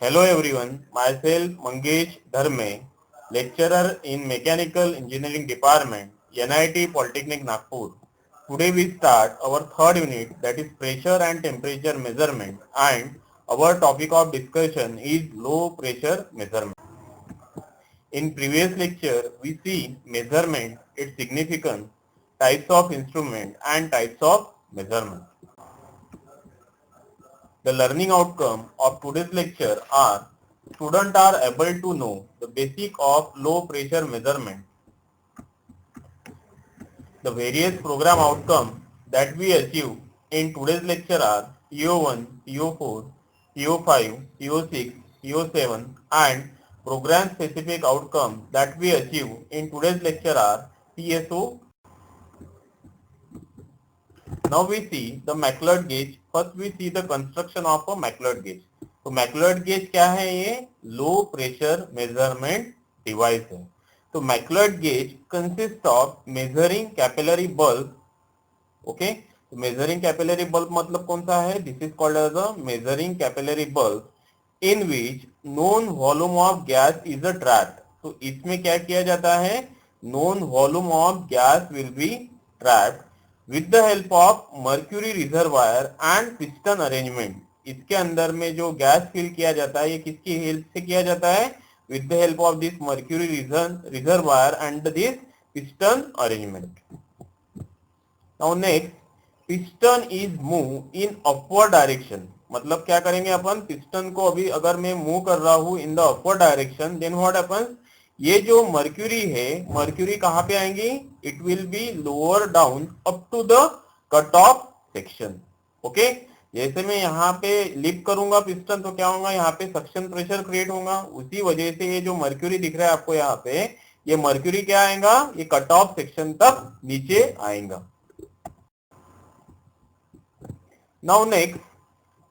Hello everyone, myself Mangesh Dharme, lecturer in Mechanical Engineering Department, NIT Polytechnic Nagpur. Today we start our third unit, that is pressure and temperature measurement, and our topic of discussion is low pressure measurement. In previous lecture, we see measurement, its significance, types of instrument and types of measurement. The learning outcome of today's lecture are students are able to know the basic of low pressure measurement. The various program outcomes that we achieve in today's lecture are PO1, PO4, PO5, PO6, PO7 and program specific outcomes that we achieve in today's lecture are PSO. Now we see the McLeod gauge. First we see the construction of a McLeod gauge. तो McLeod gauge क्या है? ये low pressure measurement device है. तो McLeod gauge consists of measuring capillary bulb. Okay, तो measuring capillary bulb मतलब कौन सा है? This is called as a measuring capillary bulb in which known volume of gas is a trapped. तो इसमें क्या किया जाता है? Known volume of gas will be trapped with the help of mercury reservoir and piston arrangement. इसके अंदर में जो गैस फिल किया जाता है ये किसकी हेल्प से किया जाता है? With the help of this mercury reservoir and this piston arrangement. Now next, piston is move in upward direction. मतलब क्या करेंगे अपन? पिस्टन को अभी अगर मैं मूव कर रहा हूं in the upward direction, then what happens? ये जो मर्क्यूरी है, मर्क्यूरी कहां पे आएंगी? It will be lower down up to the cut off section. Okay, जैसे मैं यहाँ पे लिफ्ट करूंगा पिस्टन तो क्या होगा? यहाँ पे सक्शन प्रेशर क्रिएट होगा. उसी वजह से ये जो मर्क्यूरी दिख रहा है आपको यहाँ पे, ये मर्क्यूरी क्या आएगा? ये कट ऑफ सेक्शन तक नीचे आएगा. Now next,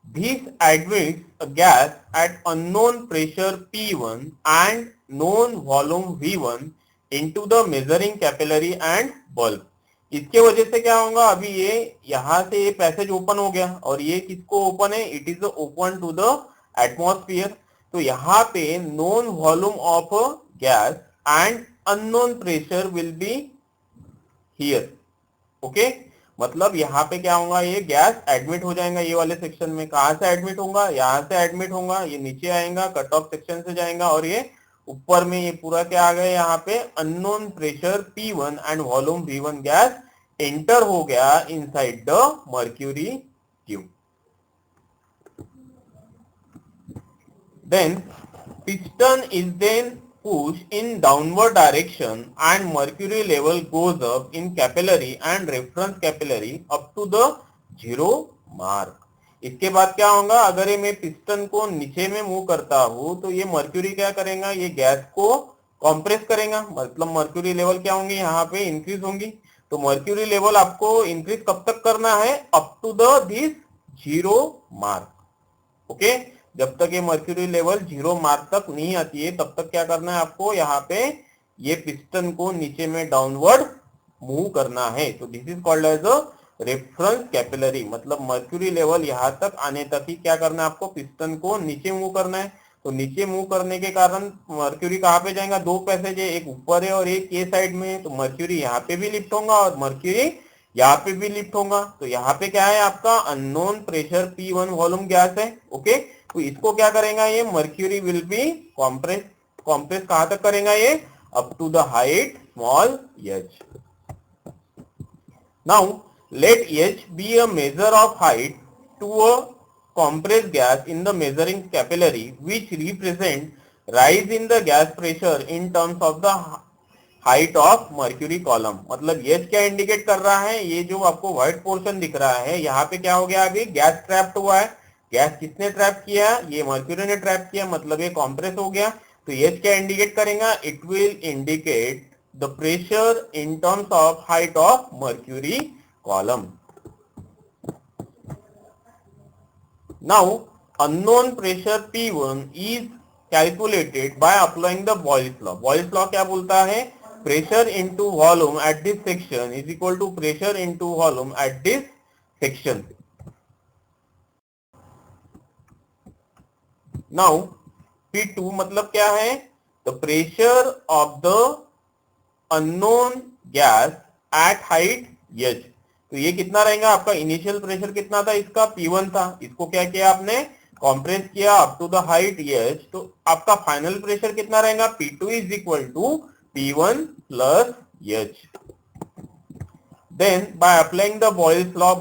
this admits a gas at unknown pressure P1 and known volume V1 into the measuring capillary and bulb. इसके वजह से क्या होगा? अभी ये यहां से ये पैसेज ओपन हो गया और ये किसको ओपन है? It is open to the atmosphere. तो यहाँ पे known volume of gas and unknown pressure will be here. Okay, मतलब यहाँ पे क्या होगा? ये गैस एडमिट हो जाएगा ये वाले सेक्शन में. कहां से एडमिट होगा? यहाँ से एडमिट होगा, ये नीचे आएगा, कट ऑफ सेक्शन से जाएगा और ये ऊपर में ये पूरा क्या आ गया? यहाँ पे unknown pressure P1 and volume V1 gas enter हो गया inside the mercury tube. Then piston is then pushed in downward direction and mercury level goes up in capillary and reference capillary up to the zero mark. इसके बाद क्या होगा? अगर ये मैं piston को नीचे में मूव करता हूं तो ये मर्क्यूरी क्या करेगा? ये गैस को कंप्रेस करेगा. मतलब मर्क्यूरी लेवल क्या होंगी? यहाँ पे इंक्रीज होंगी. तो मर्क्यूरी लेवल आपको इंक्रीज कब तक करना है? Up to the this zero mark. Okay, जब तक ये मर्क्यूरी लेवल जीरो मार्क तक नहीं आती है तब तक क्या करना है आपको? यहाँ पे ये पिस्टन को नीचे में डाउनवर्ड मूव करना है. तो this is called as a reference capillary. मतलब मर्क्यूरी लेवल यहाँ तक आने तक ही क्या करना है आपको? पिस्टन को नीचे मूव करना है. तो नीचे मूव करने के कारण मर्क्यूरी कहाँ पे जाएगा? दो पैसेज है, एक ऊपर है और एक ये साइड में है. तो मर्क्यूरी यहाँ पे भी लिफ्ट होगा और मर्क्यूरी यहाँ पे भी लिफ्ट होगा. तो यहाँ पे क्या है आपका? Unknown pressure P1 volume gas है. ओके, तो इसको क्या करेगा? ये mercury will be compress. Compress कहां तक करेगा? ये up to the height small h. Now let h be a measure of height to a compressed gas in the measuring capillary which represent rise in the gas pressure in terms of the height of mercury column. मतलब ये क्या indicate कर रहा है? ये जो आपको white portion दिख रहा है यहाँ पे क्या हो गया? अभी गैस ट्रैप्ड हुआ है. गैस किसने ट्रैप किया? ये मर्क्यूरी ने ट्रैप किया. मतलब ये कॉम्प्रेस हो गया. तो ये क्या इंडिकेट करेगा? It will indicate the pressure in terms of height of mercury column. Now unknown pressure P1 is calculated by applying the Boyle's law. Boils law क्या बोलता है? pressure into volume at this section is equal to pressure into volume at this section. Now P2 मतलब क्या है? The pressure of the unknown gas at height h। तो ये कितना रहेगा आपका? इनिशियल प्रेशर कितना था इसका? P1 था। इसको क्या किया आपने? कॉम्प्रेस किया up to the height h। तो आपका फाइनल प्रेशर कितना रहेगा? P2 is equal to P1 plus h। Then by applying the Boyle's law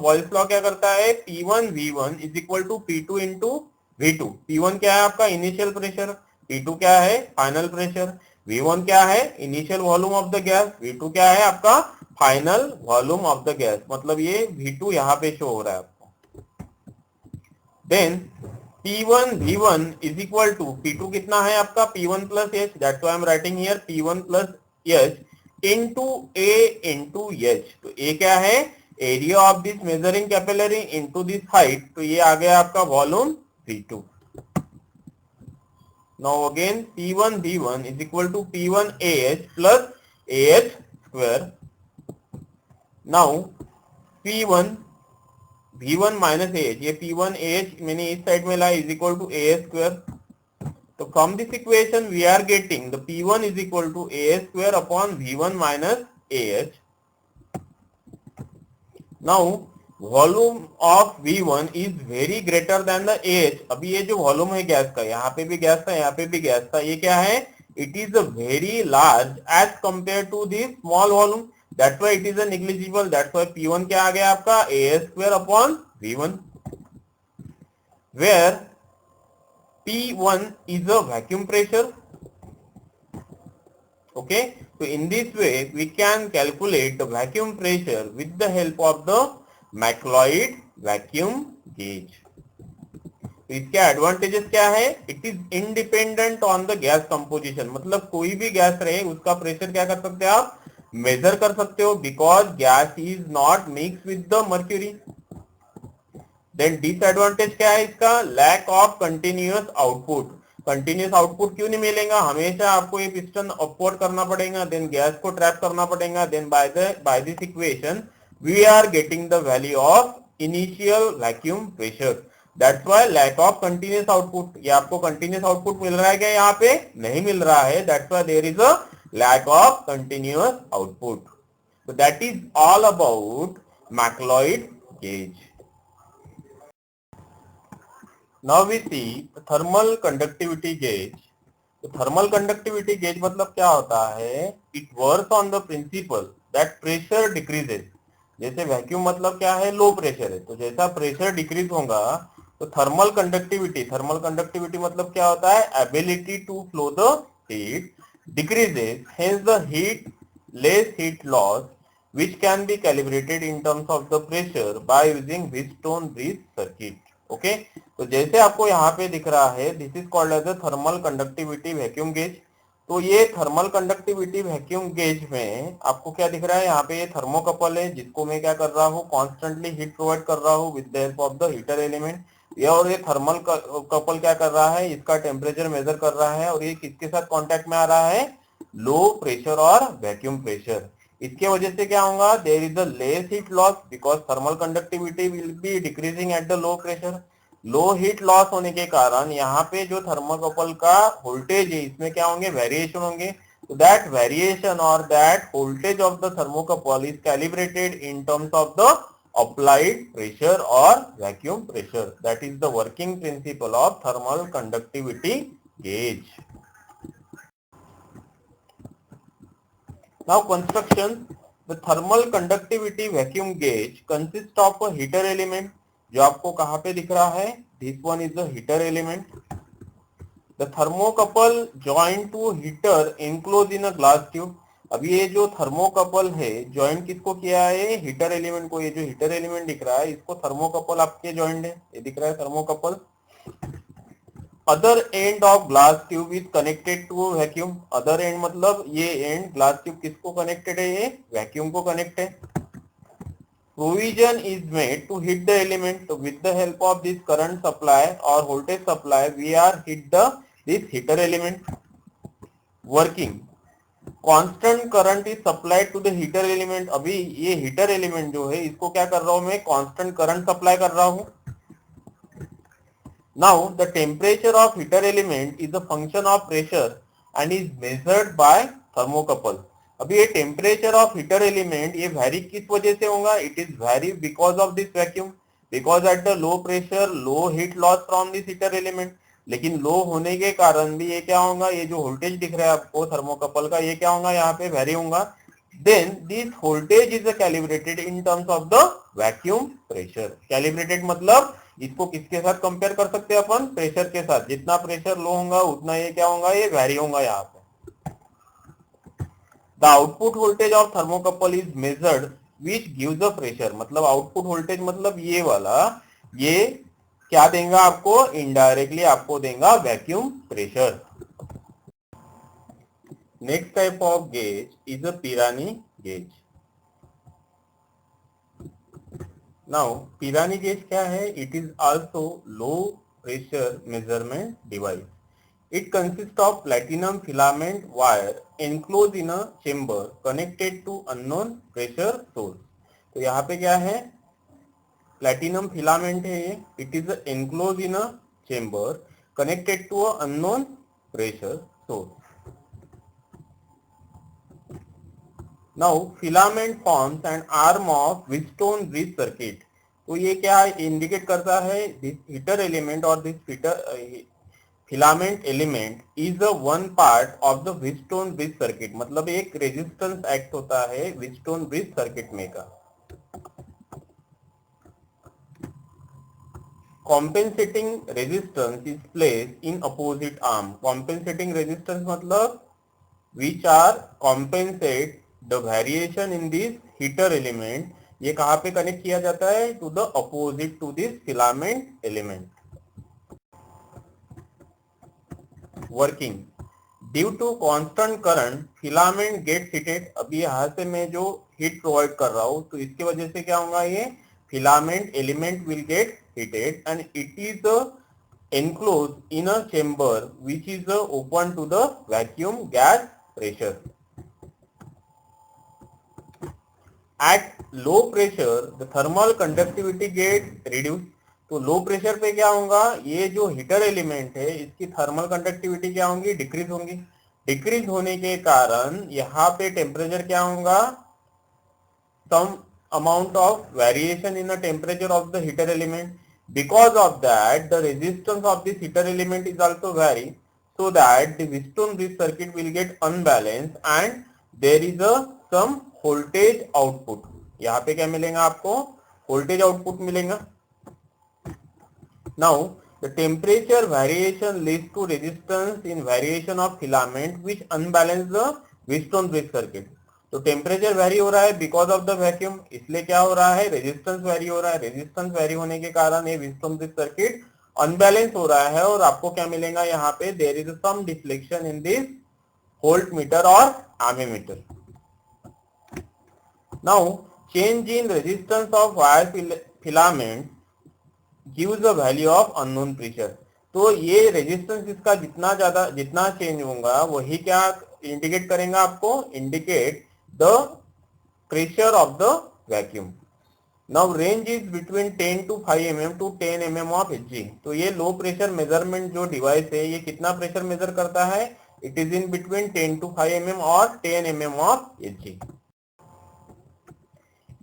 क्या करता है? P1 V1 is equal to P2 into V2। P1 क्या है आपका? Initial pressure. P2 क्या है? Final pressure. V1 क्या है? Initial volume of the gas. V2 क्या है आपका? Final volume of the gas. मतलब ये V2 यहाँ पे शो हो रहा है आपको। Then P1 V1 is equal to P2 कितना है आपका? P1 plus H। That's why I am writing here P1 plus H into A into H। तो A क्या है? Area of this measuring capillary into this height. तो ये आ गया आपका volume V2। Now again P1 V1 is equal to P1 AH plus AH square। Now P1 V1 minus AH, ये P1 AH मैंने इस साइड में लाया is equal to AH square। तो from this equation we are getting the P1 is equal to AH square upon V1 minus AH। Now volume of V1 is very greater than the AH। अभी ये जो volume है gas का, यहाँ पे भी gas था, यहाँ पे भी गैस था, ये क्या है? It is very large as compare to this small volume. That's why it is negligible. That's why P1 क्या आ गया आपका? AH square upon V1, where P1 is a vacuum pressure। Okay, so in this way we can calculate the vacuum pressure with the help of the मैक्लॉइड vacuum gauge. तो इसके advantages क्या है? It is independent on the gas composition. मतलब कोई भी gas रहे उसका pressure क्या कर सकते हैं आप? मेजर कर सकते हो, because gas is not mix with the mercury. Then disadvantage क्या है इसका? Lack of continuous output. Continuous output क्यों नहीं मिलेगा? हमेशा आपको ये पिस्टन अपवर्ड करना पड़ेगा, देन गैस को ट्रैप करना पड़ेगा। Then by this equation we are getting the value of initial vacuum pressure। that's why lack of continuous output। ये आपको continuous output मिल रहा है क्या? यहाँ पे नहीं मिल रहा है। that's why there is a lack of continuous output। so that is all about मैक्लॉइड gauge। now we see thermal conductivity gauge। तो थर्मल कंडक्टिविटी गेज मतलब क्या होता है? It works on the principal that pressure decreases. जैसे vacuum मतलब क्या है? Low pressure है। तो जैसा प्रेशर डिक्रीज होगा तो थर्मल कंडक्टिविटी मतलब क्या होता है? Ability to flow the heat decreases, hence the heat less heat loss which can be calibrated in terms of the pressure by using Wheatstone bridge circuit। Okay, तो जैसे आपको यहाँ पे दिख रहा है, this is called as a thermal conductivity vacuum gauge. तो ये थर्मल कंडक्टिविटी वैक्यूम गेज में आपको क्या दिख रहा है? यहाँ पे ये थर्मोकपल है जिसको मैं क्या कर रहा हूँ? कॉन्स्टेंटली हीट प्रोवाइड कर रहा हूँ with the help of the heater element. और ये थर्मल कपल क्या कर रहा है? इसका टेम्परेचर मेजर कर रहा है। और ये किसके साथ कॉन्टेक्ट में आ रहा है? लो प्रेशर और वैक्यूम प्रेशर। इसके वजह से क्या होगा? There is the less heat loss because thermal conductivity will be decreasing at the low pressure. Low heat loss होने के कारण यहाँ पे जो थर्मोकपल का वोल्टेज है इसमें क्या होंगे? वेरिएशन होंगे। तो दैट वेरिएशन और that voltage of the thermocouple is calibrated in terms of the applied pressure और vacuum pressure. That is the working principle of thermal conductivity gauge. Now construction, the thermal conductivity vacuum gauge consists of a heater element। जो आपको कहाँ पे दिख रहा है? This one is the heater element। The thermocouple joined to heater enclosed in a glass tube। अभी ये जो थर्मोकपल है ज्वाइंट किसको किया है? हीटर एलिमेंट को। ये जो हीटर एलिमेंट दिख रहा है इसको थर्मोकपल आपके ज्वाइंट है। ये दिख रहा है thermocouple. Other end of glass tube is connected to vacuum. Other end मतलब ये एंड ग्लास ट्यूब किसको कनेक्टेड है? ये वैक्यूम को कनेक्ट है। Provision is made to heat the element. तो with the help of this current supply और voltage supply we are heat the this heater element. Working constant current is supplied to the heater element. अभी ये heater element जो है इसको क्या कर रहा हूं मैं? कांस्टेंट करंट सप्लाई कर रहा हूं। Now the temperature of heater element is a function of pressure and is measured by thermocouple. अभी ये टेम्परेचर ऑफ हीटर एलिमेंट ये वैरी किस वजह से होगा? It is vary because of this vacuum, because at the low pressure low heat loss from this heater element. लेकिन low होने के कारण भी ये क्या होगा, ये जो वोल्टेज दिख रहा है आपको थर्मोकपल का, ये क्या होगा, यहाँ पे वैरी होगा. Then this voltage is calibrated in terms of the vacuum pressure. Calibrated मतलब इसको किसके साथ कंपेयर कर सकते हैं अपन? प्रेशर के साथ. जितना प्रेशर लो होगा उतना ये क्या होगा, ये वैरी होगा यहाँ पे. The output voltage of thermocouple is measured which gives a pressure. मतलब आउटपुट वोल्टेज मतलब ये वाला, ये क्या देगा आपको? इनडायरेक्टली आपको देगा vacuum pressure. Next type of gauge is a Pirani gauge. Now Pirani gauge क्या है? It is also low pressure measurement device. It consists of platinum filament wire enclosed in a chamber connected to unknown pressure source. तो यहाँ पे क्या है? Platinum filament है ये. It is enclosed in a chamber connected to a unknown pressure source. Now filament forms an arm of Wheatstone bridge circuit. तो ये क्या इंडिकेट करता है? हीटर एलिमेंट और this filament element is a one part of the Wheatstone bridge circuit. मतलब एक resistance act होता है व्हीटस्टोन ब्रिज सर्किट में का. Compensating resistance is placed in opposite arm. Compensating resistance मतलब which are compensate the variation in this heater element. ये कहाँ पे कनेक्ट किया जाता है? To the opposite to this filament element. Working due to constant current filament gets heated. अभी यहाँ से मैं जो हीट प्रोवाइड कर रहा हूँ तो इसकी वजह से क्या होगा, ये filament element will get heated and it is enclosed in a chamber which is open to the vacuum gas pressure. At low pressure the thermal conductivity gets reduced. तो लो प्रेशर पे क्या होगा, ये जो हीटर एलिमेंट है इसकी thermal conductivity क्या होगी? डिक्रीज होंगी. डिक्रीज होने के कारण यहाँ पे टेम्परेचर क्या होगा? Some amount of variation in the temperature of the heater element. Because of that the resistance of this heater element is also vary, so that the Wheatstone bridge circuit will get unbalanced and there is a some voltage output. यहाँ पे क्या मिलेगा आपको? voltage output मिलेगा. Now the temperature variation leads to resistance in variation of filament which unbalance the Wheatstone bridge circuit. तो temperature vary हो रहा है बिकॉज ऑफ द वैक्यूम, इसलिए क्या हो रहा है? रेजिस्टेंस वेरी हो रहा है. रेजिस्टेंस वेरी होने के कारण ये व्हीटस्टोन ब्रिज सर्किट अनबैलेंस हो रहा है और आपको क्या मिलेगा यहाँ पे? There is some deflection in this volt meter और ammeter. Now change in resistance of wire filament gives a value of unknown pressure. तो ये रेजिस्टेंस इसका जितना चेंज होगा वही क्या इंडिकेट करेगा आपको? Indicate the pressure of the vacuum. Now range is between 10 to 5 mm to 10 mm of Hg. तो ये लो प्रेशर मेजरमेंट जो डिवाइस है ये कितना प्रेशर मेजर करता है? It is in between 10 to 5 mm और 10 mm of Hg.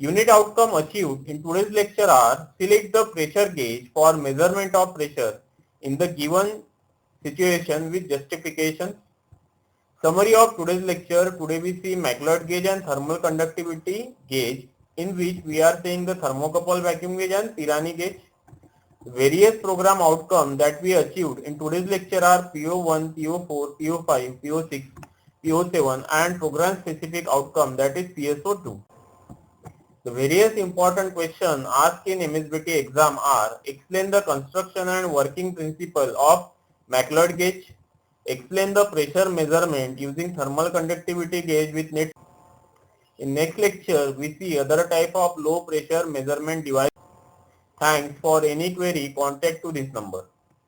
Unit outcome achieved in today's lecture are: select the pressure gauge for measurement of pressure in the given situation with justification. Summary of today's lecture. Today we see McLeod gauge and thermal conductivity gauge, in which we are seeing the thermocouple vacuum gauge and Pirani gauge. Various program outcomes that we achieved in today's lecture are PO1, PO4, PO5, PO6, PO7 and program specific outcome that is PSO2. The various important questions asked in MSBT exam are: explain the construction and working principle of McLeod gauge. Explain the pressure measurement using thermal conductivity gauge with net. In next lecture, we see other type of low pressure measurement device. Thanks. For any query, contact to this number.